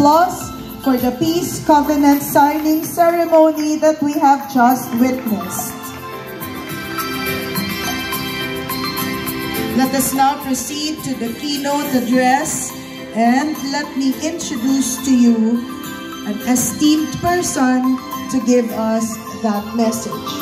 applause for the Peace Covenant signing ceremony that we have just witnessed. Let us now proceed to the keynote address, and let me introduce to you an esteemed person to give us that message.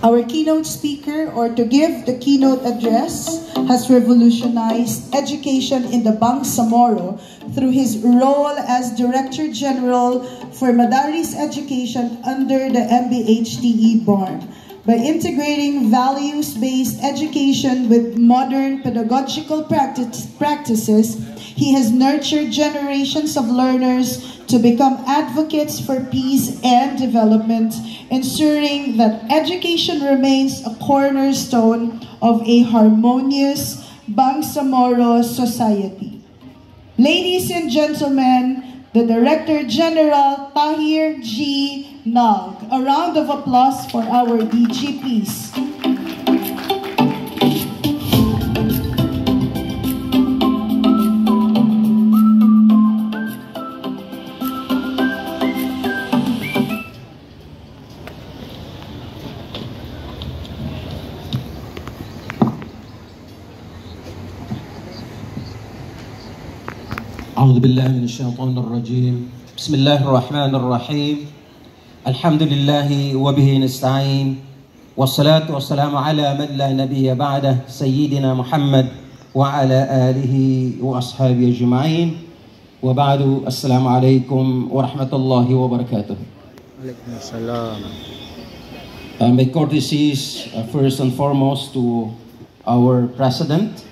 Our keynote speaker, or to give the keynote address, has revolutionized education in the Bangsamoro through his role as Director General for Madaris Education under the MBHTE BARM. By integrating values-based education with modern pedagogical practices, he has nurtured generations of learners to become advocates for peace and development, ensuring that education remains a cornerstone of a harmonious Bangsamoro society. Ladies and gentlemen, the Director General Tahir G. Nag. A round of applause for our DGPs. أعوذ بالله من الشيطان الرجيم بسم الله الرحمن الرحيم الحمد لله وبه نستعين والصلاة والسلام على من لا نبي بعده سيدنا محمد وعلى آله وأصحابه أجمعين وبعد السلام عليكم ورحمة الله وبركاته. عليكم السلام. My courtesies first and foremost to our President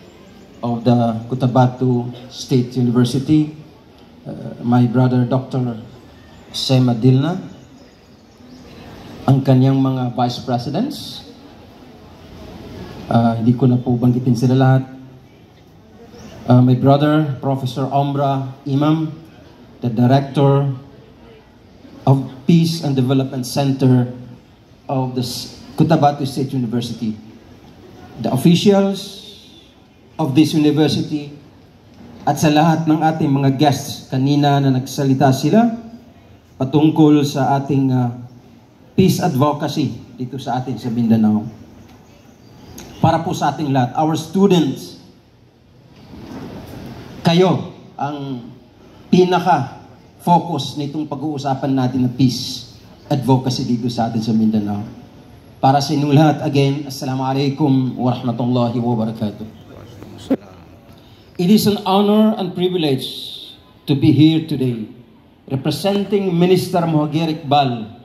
of the Cotabato State University, my brother Dr. Sema Dilna, ang kanyang mga Vice Presidents, hindi ko na po banggitin sila lahat, my brother Professor Omra Imam, the Director of Peace and Development Center of the Cotabato State University, the officials of this university, at sa lahat ng ating mga guests kanina na nagsalita sila patungkol sa ating peace advocacy dito sa atin sa Mindanao. Para po sa ating lahat, our students, kayo ang pinaka-focus nitong pag-uusapan natin na peace advocacy dito sa atin sa Mindanao. Para sa inyong lahat, again, Assalamualaikum warahmatullahi wabarakatuh. It is an honor and privilege to be here today, representing Minister Mohagir Iqbal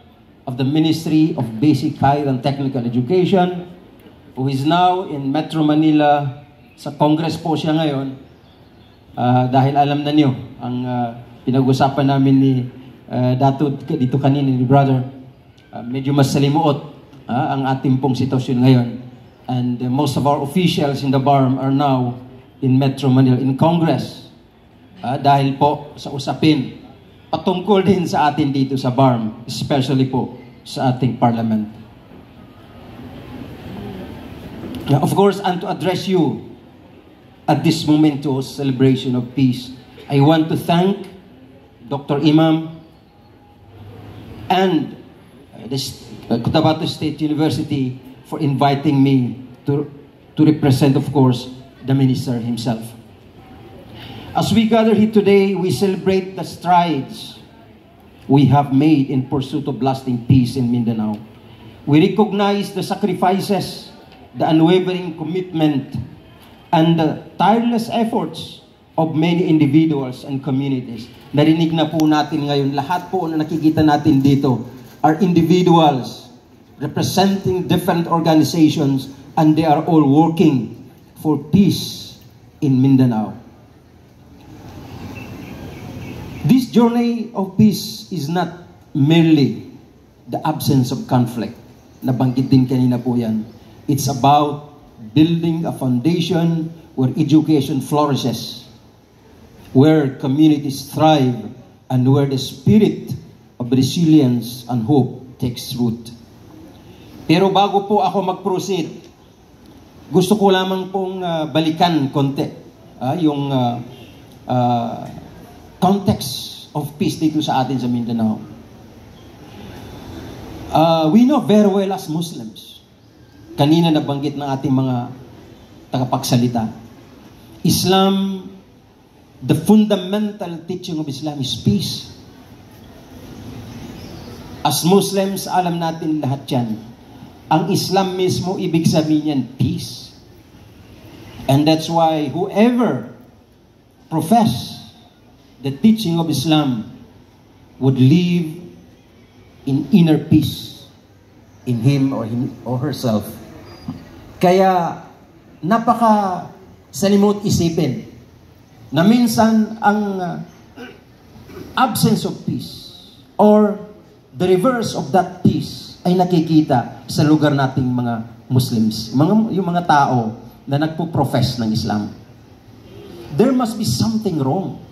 of the Ministry of Basic Higher and Technical Education, who is now in Metro Manila. Sa Congress po siya ngayon, dahil alam na niyo, ang pinag-usapan namin ni Dato dito kanina ni Brother, medyo mas salimuot ang ating pong sitwasyon ngayon. And most of our officials in the BARM are now in Metro Manila, in Congress, dahil po sa usapin patungkol din sa atin dito sa BARM, especially po sa ating Parliament. Now, of course, and to address you at this momentous celebration of peace, I want to thank Dr. Imam and the Cotabato State University for inviting me to represent, of course, the minister himself. As we gather here today, we celebrate the strides we have made in pursuit of lasting peace in Mindanao. We recognize the sacrifices, the unwavering commitment, and the tireless efforts of many individuals and communities. Narinig na po natin ngayon, lahat po na nakikita natin dito are individuals representing different organizations, and they are all working for peace in Mindanao. This journey of peace is not merely the absence of conflict. Nabanggit din kanina po yan. It's about building a foundation where education flourishes, where communities thrive, and where the spirit of resilience and hope takes root. Pero bago po ako mag-proceed, gusto ko lamang pong balikan konti yung context of peace dito sa atin sa Mindanao. We know very well as Muslims, kanina nabanggit ng ating mga tagapagsalita, Islam, the fundamental teaching of Islam is peace. As Muslims, alam natin lahat yan. Ang Islam mismo, ibig sabihin yan, peace. And that's why whoever profess the teaching of Islam would live in inner peace in him or herself. Kaya napaka salimot isipin na minsan ang absence of peace or the reverse of that peace ay nakikita sa lugar nating mga Muslims, yung mga tao na nagpo-profess ng Islam. There must be something wrong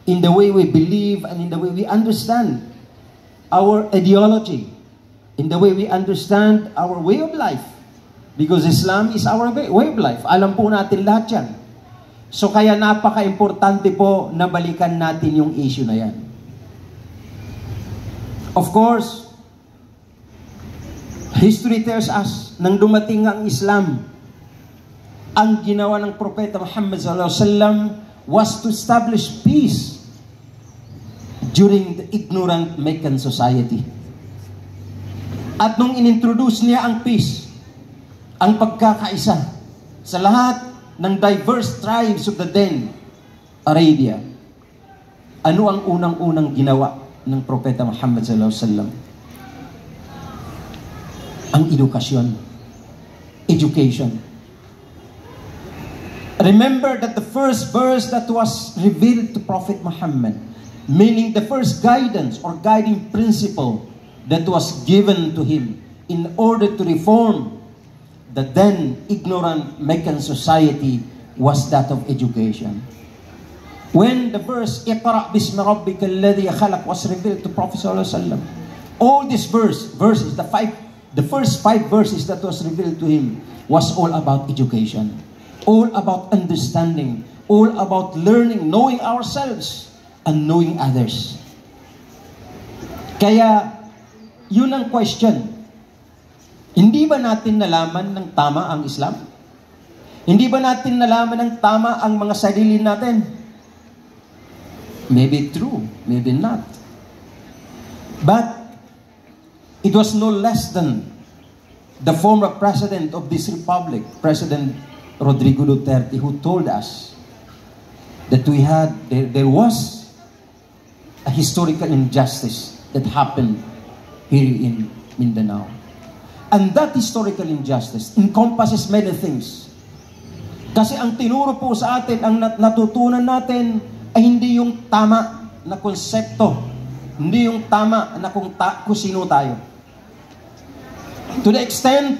in the way we believe and in the way we understand our ideology, in the way we understand our way of life. Because Islam is our way of life. Alam po natin lahat yan. So kaya napaka-importante po na balikan natin yung issue na yan. Of course, history tells us, nang dumating ang Islam, ang ginawa ng Propeta Muhammad sallallahu alaihi wasallam was to establish peace during the ignorant Meccan society. At nung inintroduce niya ang peace, ang pagkakaisa sa lahat ng diverse tribes of the then Arabia, ano ang unang-unang ginawa ng Propeta Muhammad sallallahu alaihi wasallam? Ang edukasyon. Education. Remember that the first verse that was revealed to Prophet Muhammad, meaning the first guidance or guiding principle that was given to him in order to reform the then ignorant Meccan society, was that of education. When the verse "Iqra bismi rabbika alladhi khalaq" was revealed to Prophet sallallahu alaihi wasallam, all these verses, the first five verses that was revealed to him was all about education, all about understanding, all about learning, knowing ourselves and knowing others. Kaya yun ang question. Hindi ba natin nalaman ng tama ang Islam? Hindi ba natin nalaman ng tama ang mga sarili natin? Maybe true, maybe not. But it was no less than the former president of this republic, President Rodrigo Duterte, who told us that there was a historical injustice that happened here in Mindanao. And that historical injustice encompasses many things. Kasi ang tinuro po sa atin, ang natutunan natin ay hindi yung tama na konsepto, hindi yung tama na kung sino tayo. To the extent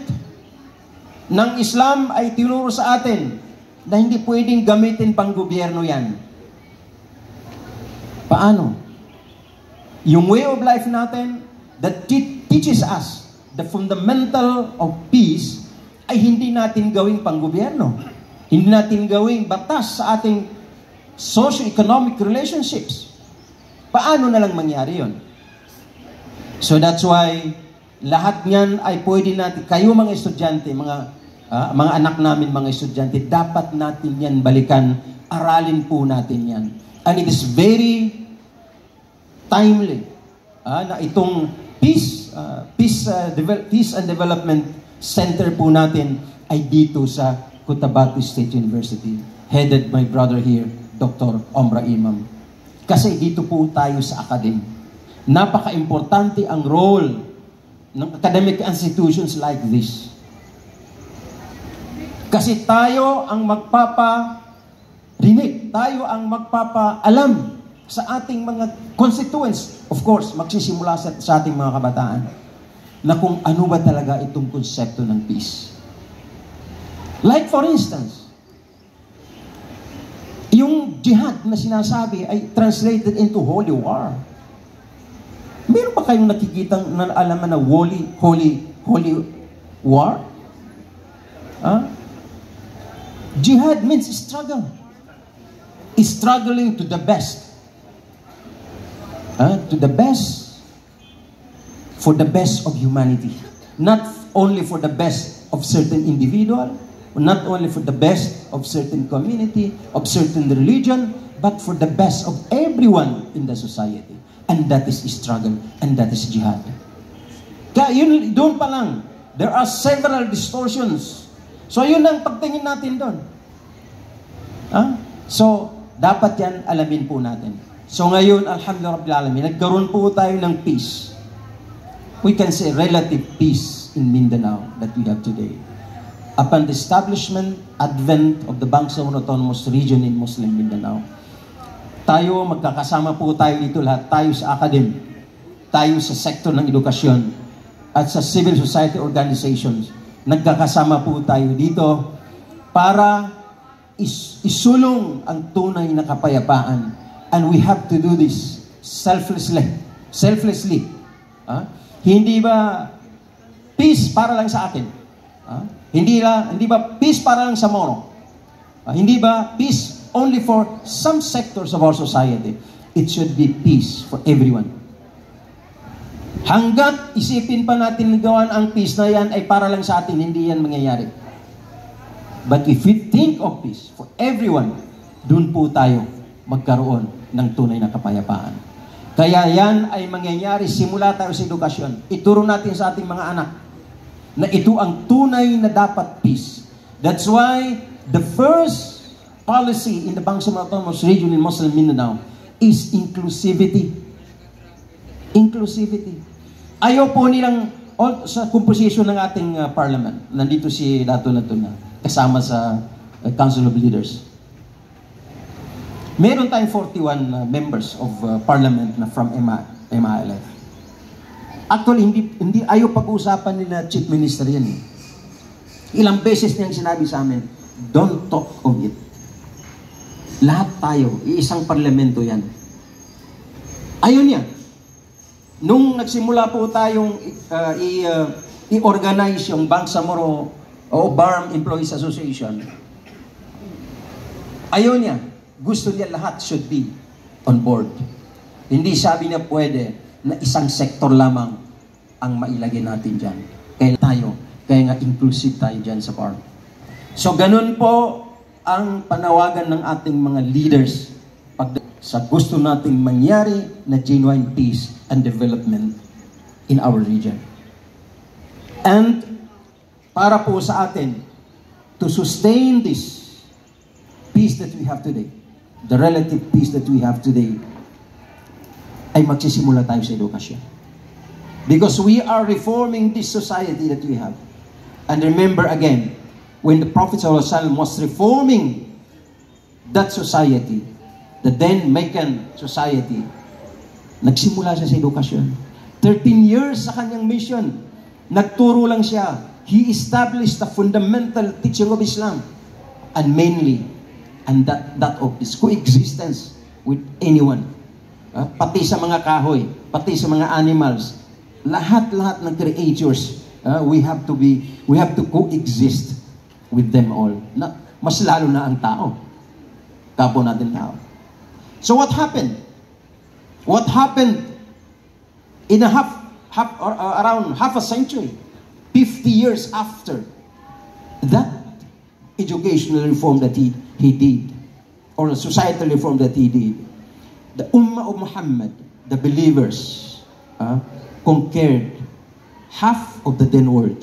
ng Islam ay tinuro sa atin na hindi pwedeng gamitin pang gobyerno yan. Paano? Yung way of life natin that teaches us the fundamental of peace ay hindi natin gawing panggobyerno. Hindi natin gawing batas sa ating socio-economic relationships. Paano na lang mangyari yon? So that's why lahat niyan ay pwede natin, kayo mga estudyante, mga anak namin mga estudyante, dapat natin yan balikan, aralin po natin yan. And it is very timely na itong Peace and Development Center po natin ay dito sa Cotabato State University, headed by brother here, Dr. Omra Imam. Kasi dito po tayo sa academy. Napaka-importante ang role ng academic institutions like this. Kasi tayo ang magpaparinig, tayo ang magpapaalam sa ating mga constituents, of course, magsisimula sa ating mga kabataan, na kung ano ba talaga itong konsepto ng peace. Like for instance, yung jihad na sinasabi ay translated into holy war. Meron ba kayong nakikitang alaman na holy war? Jihad means struggle. Struggling to the best. to the best, for the best of humanity. Not only for the best of certain individual, not only for the best of certain community, of certain religion, but for the best of everyone in the society. And that is struggle, and that is jihad. Kaya yun, doon pa lang, there are several distortions. So yun ang pagtingin natin doon. So, dapat yan alamin po natin. So ngayon, alhamdulillah rabbil alamin, nagkaroon po tayo ng peace. We can say relative peace in Mindanao that we have today. Upon the establishment, advent of the Bangsamoro Autonomous Region in Muslim Mindanao, tayo, magkakasama po tayo dito lahat, tayo sa academy, tayo sa sektor ng edukasyon, at sa civil society organizations, nagkakasama po tayo dito para isulong ang tunay na kapayapaan. And we have to do this selflessly. Hindi ba peace para lang sa akin? Hindi ba peace para lang sa Moro? Hindi ba peace only for some sectors of our society? It should be peace for everyone. Hanggat isipin pa natin gawan ang peace na yan ay para lang sa atin, hindi yan mangyayari. But if we think of peace for everyone, dun po tayo magkaroon ng tunay na kapayapaan. Kaya yan ay mangyayari simula tayo sa edukasyon. Ituro natin sa ating mga anak na ito ang tunay na dapat peace. That's why the first policy in the Bangsamoro Autonomous Region in Muslim Mindanao is inclusivity. Inclusivity. Ayaw po nilang sa composition ng ating parliament. Nandito si Dato Natuna, kasama sa Council of Leaders. Meron tayong 41 members of parliament na from MILF. Actually, hindi ayaw pag-uusapan nila Chief Minister yan. Ilang beses niyang sinabi sa amin, don't talk of it. Lahat tayo, iisang parlamento yan. Ayun niya. Nung nagsimula po tayong i-organize yung Bangsamoro o BARM Employees Association, ayaw niya. Gusto niya lahat should be on board. Hindi sabi niya pwede na isang sektor lamang ang mailagay natin dyan. Kaya nga inclusive tayo dyan sa BARM. So ganun po ang panawagan ng ating mga leaders sa gusto nating mangyari na genuine peace and development in our region. And para po sa atin to sustain this peace that we have today, the relative peace that we have today, ay magsisimula tayo sa edukasyon. Because we are reforming this society that we have. And remember again, when the Prophet ﷺ was reforming that society, the then Meccan society, nagsimula siya sa edukasyon. 13 years sa kanyang mission. Nagturo lang siya. He established the fundamental teaching of Islam. And mainly, and that of his coexistence with anyone. Pati sa mga kahoy, pati sa mga animals, lahat-lahat ng creatures, we have to coexist with them all. Mas lalo na ang tao. Kapwa natin tao. So what happened? What happened in around half a century, 50 years after that educational reform that he did, or the societal reform that he did, the Ummah of Muhammad, the believers, conquered half of the then world.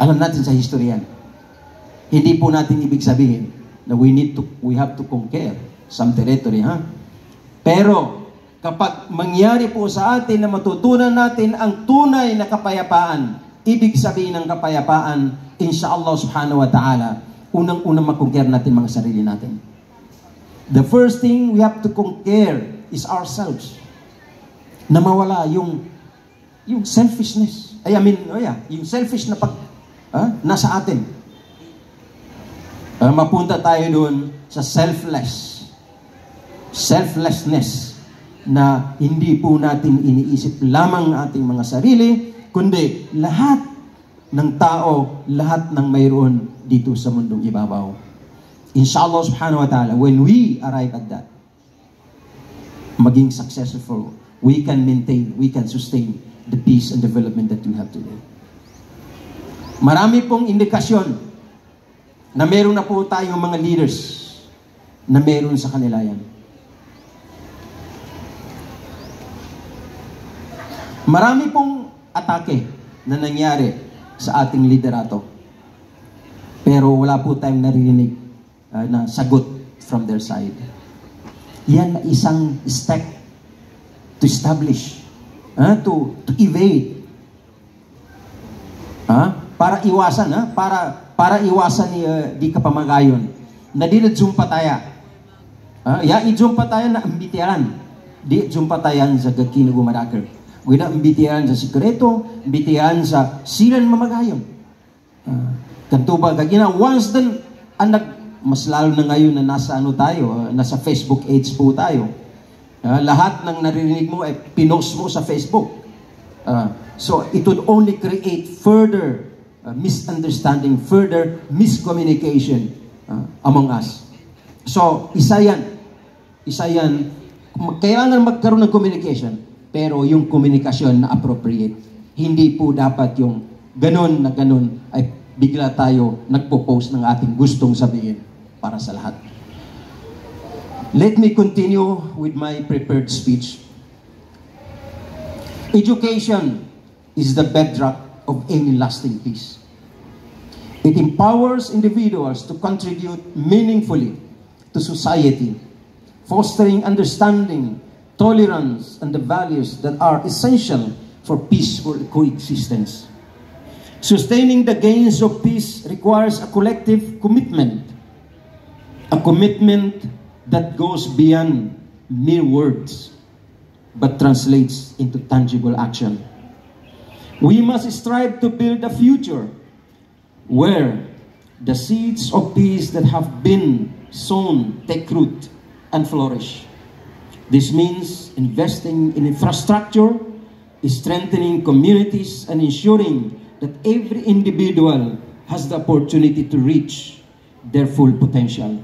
Alam natin sa history yan. Hindi po natin ibig sabihin na we have to conquer some territory, Pero kapag mangyari po sa atin na matutunan natin ang tunay na kapayapaan, ibig sabihin ng kapayapaan, inshallah subhanahu wa ta'ala, unang-unang makonquer natin mga sarili natin. The first thing we have to conquer is ourselves. Na mawala yung selfishness. Yung selfish na nasa atin. Mapunta tayo doon sa selflessness na hindi po natin iniisip lamang ang ating mga sarili, kundi lahat ng tao, lahat ng mayroon dito sa mundong ibabaw. Inshallah subhanahu wa ta'ala, when we arrive at that, maging successful, we can maintain, we can sustain the peace and development that we have today. Marami pong indikasyon na meron na po tayong mga leaders na meron sa kanila yan. Marami pong atake na nangyari sa ating liderato. Pero wala po tayong naririnig na sagot from their side. Yan isang step to establish, to evade, para iwasan, para iwasan di kapamagayon na di na pataya. Ya ijum patayan na ambitian, di jum patayan sa gakino gumarakar. Wala ambitian sa sikreto, ambitian sa silan mamagayon. Kanto ba gagina once then mas lalo na ngayon na nasa tayo, nasa Facebook age po tayo. Lahat ng naririnig mo ay pinost mo sa Facebook. So it would only create further misunderstanding, further miscommunication among us. So isa yan. Kailangan magkaroon ng communication, pero yung komunikasyon na appropriate. Hindi po dapat yung ganun na ganun ay bigla tayo nagpo-post ng ating gustong sabihin para sa lahat. Let me continue with my prepared speech. Education is the bedrock of any lasting peace. It empowers individuals to contribute meaningfully to society, fostering understanding, tolerance, and the values that are essential for peaceful coexistence. Sustaining the gains of peace requires a collective commitment, a commitment that goes beyond mere words, but translates into tangible action. We must strive to build a future where the seeds of peace that have been sown take root and flourish. This means investing in infrastructure, strengthening communities, and ensuring that every individual has the opportunity to reach their full potential.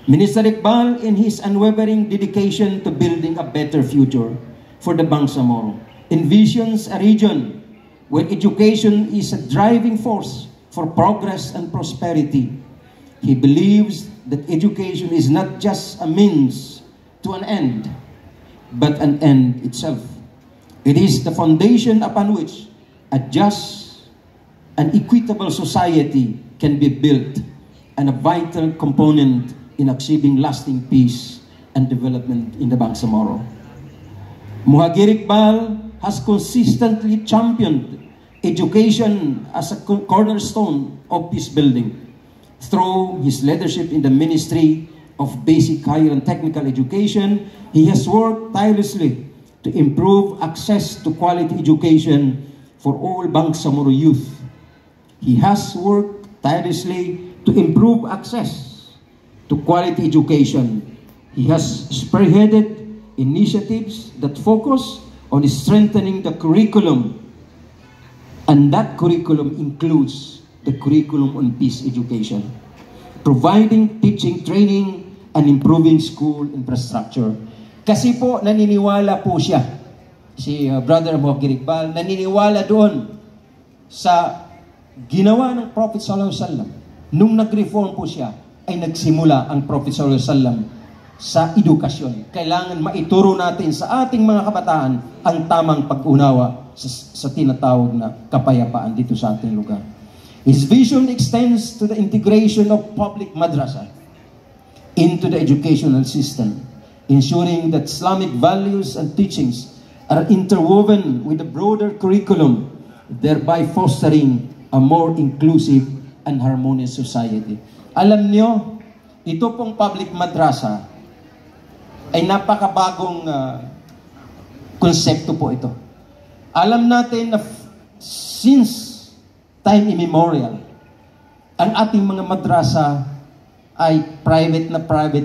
Minister Iqbal, in his unwavering dedication to building a better future for the Bangsamoro, envisions a region where education is a driving force for progress and prosperity. He believes that education is not just a means to an end, but an end itself. It is the foundation upon which a just and equitable society can be built, and a vital component in achieving lasting peace and development in the Bangsamoro. Muhagir Iqbal has consistently championed education as a cornerstone of peace building. Through his leadership in the Ministry of Basic, Higher, and Technical Education, he has worked tirelessly to improve access to quality education for all Bangsamoro youth. He has worked tirelessly to improve access to quality education. He has spearheaded initiatives that focus on strengthening the curriculum, and that curriculum includes the curriculum on peace education, providing teaching training and improving school infrastructure. Kasi po naniniwala po siya, si Brother Muhagir Iqbal, naniniwala doon sa ginawa ng Prophet Sallallahu Alaihi Wasallam. Nung nag-reform po siya, ay nagsimula ang Prophet Sallallahu Alaihi Wasallam sa edukasyon. Kailangan maituro natin sa ating mga kabataan ang tamang pag-unawa sa tinatawag na kapayapaan dito sa ating lugar. His vision extends to the integration of public madrasa into the educational system, ensuring that Islamic values and teachings are interwoven with the broader curriculum, thereby fostering a more inclusive and harmonious society. Alam niyo, ito pong public madrasa ay napakabagong konsepto po ito. Alam natin na since time immemorial, ang ating mga madrasa ay private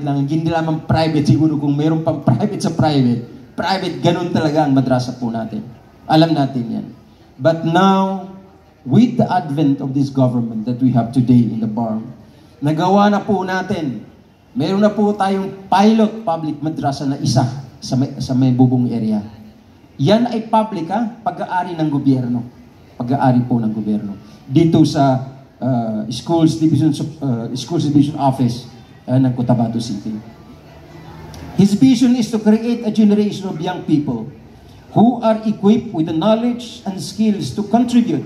lang. Hindi lamang private, siguro kung mayroon pang private sa private, ganun talaga ang madrasa po natin. Alam natin yan. But now, with the advent of this government that we have today in the BARM, nagawa na po natin Meron na po tayong pilot public madrasa na isa sa may bubong area. Yan ay public pag-aari ng gobyerno. Pag-aari po ng gobyerno. Dito sa Schools Division Office ng Cotabato City. His vision is to create a generation of young people who are equipped with the knowledge and skills to contribute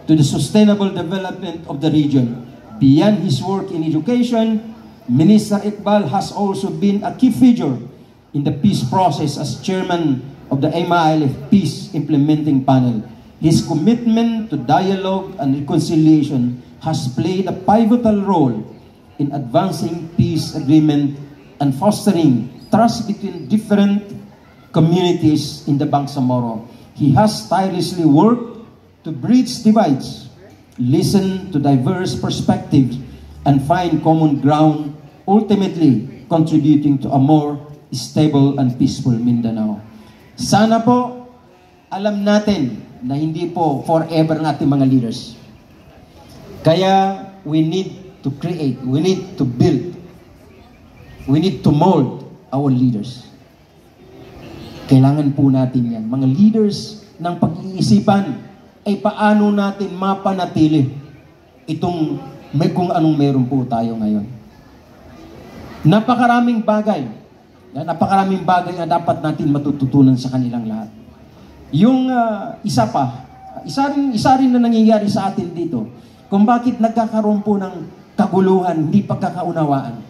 to the sustainable development of the region. Beyond his work in education, Minister Iqbal has also been a key figure in the peace process as chairman of the MILF Peace Implementing Panel. His commitment to dialogue and reconciliation has played a pivotal role in advancing peace agreement and fostering trust between different communities in the Bangsamoro. He has tirelessly worked to bridge divides, listen to diverse perspectives, and find common ground, ultimately contributing to a more stable and peaceful Mindanao. Sana po, alam natin na hindi po forever ng ating mga leaders. Kaya we need to create, we need to build, we need to mold our leaders. Kailangan po natin yan. Mga leaders ng pag-iisipan ay paano natin mapanatili itong kung anong meron po tayo ngayon. Napakaraming bagay na dapat natin matututunan sa kanilang lahat. Yung isa rin na nangyayari sa atin dito, kung bakit nagkakaroon po ng kaguluhan, hindi pagkakaunawaan.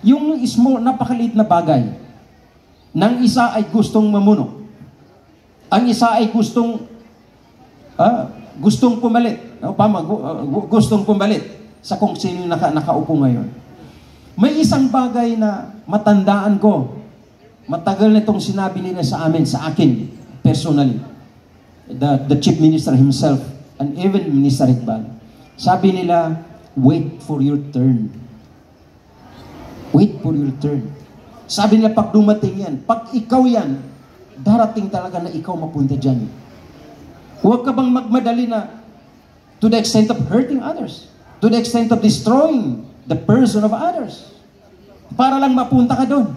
Yung napakaliit na bagay, ng isa ay gustong mamuno, ang isa ay gustong pumalit, gustong pumalit sa kung sino nakaupo ngayon. May isang bagay na matandaan ko, matagal na itong sinabi nila sa akin, personally, the Chief Minister himself, and even Minister Iqbal. Sabi nila, wait for your turn. Wait for your turn. Sabi nila, pag dumating yan, pag ikaw yan, darating talaga na ikaw mapunta dyan. Huwag ka bang magmadali na to the extent of hurting others, to the extent of destroying the person of others, para lang mapunta ka doon.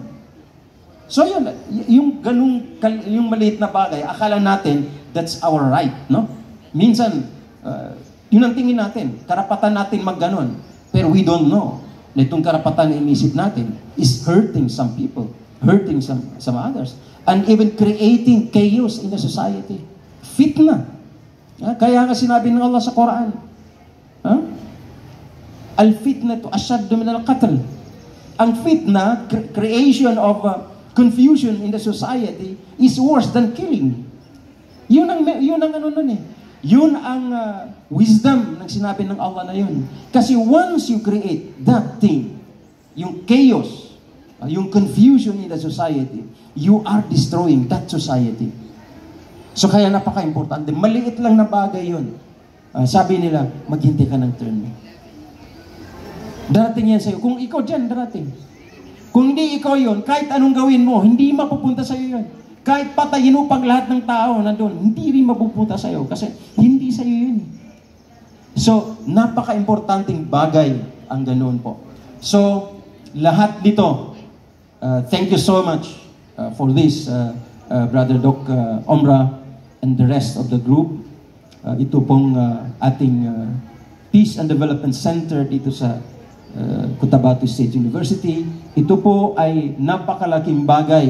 So yun, yung maliit na bagay, akala natin, that's our right, no? Minsan, yun ang tingin natin, karapatan natin magganon. Pero we don't know na itong karapatan na inisip natin is hurting some people, hurting some others, and even creating chaos in the society. Fitna. Kaya nga sinabi ng Allah sa Quran, al-fitnatu ashaddu min al-qatl. Ang fitna, creation of confusion in the society, is worse than killing. Yun ang ano nun eh. Yun ang wisdom ng sinabi ng Allah na yun. Kasi once you create that thing, yung chaos, yung confusion in the society, you are destroying that society. So kaya napaka-importante. Maliit lang na bagay yun. Sabi nila, maghintay ka ng turn mo. Darating yan sa'yo. Kung ikaw dyan, darating. Kung hindi ikaw yun, kahit anong gawin mo, hindi mapupunta sa'yo yun. Kahit patayin mo pang lahat ng tao na doon, hindi rin mapupunta sa'yo kasi hindi sa'yo yun. So, napaka-importanting bagay ang ganoon po. So, lahat dito, thank you so much for this, Brother Doc Omra and the rest of the group. Ito pong ating Peace and Development Center dito sa Cotabato State University. Ito po ay napakalaking bagay.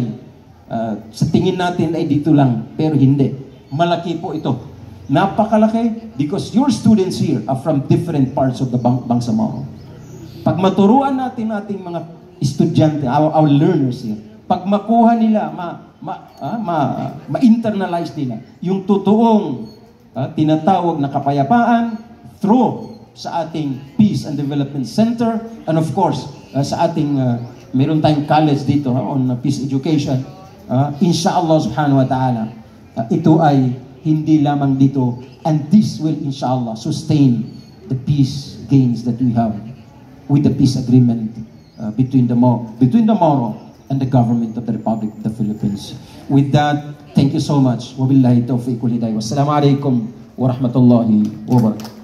Sa tingin natin ay dito lang, pero hindi. Malaki po ito. Napakalaki because your students here are from different parts of the Bangsamoro. Pag maturuan natin ating mga estudyante, our learners here, pag makuha nila, ma-internalize nila yung totoong tinatawag na kapayapaan through sa ating Peace and Development Center, and of course, sa ating, meron tayong college dito on peace education. Inshallah subhanahu wa ta'ala, ito ay hindi lamang dito, and this will inshallah sustain the peace gains that we have with the peace agreement between the Moro and the government of the Republic of the Philippines. With that, thank you so much. Wabillahi tawfiq wal hidayah. Wassalamu alaikum wa rahmatullahi wa barakatuh.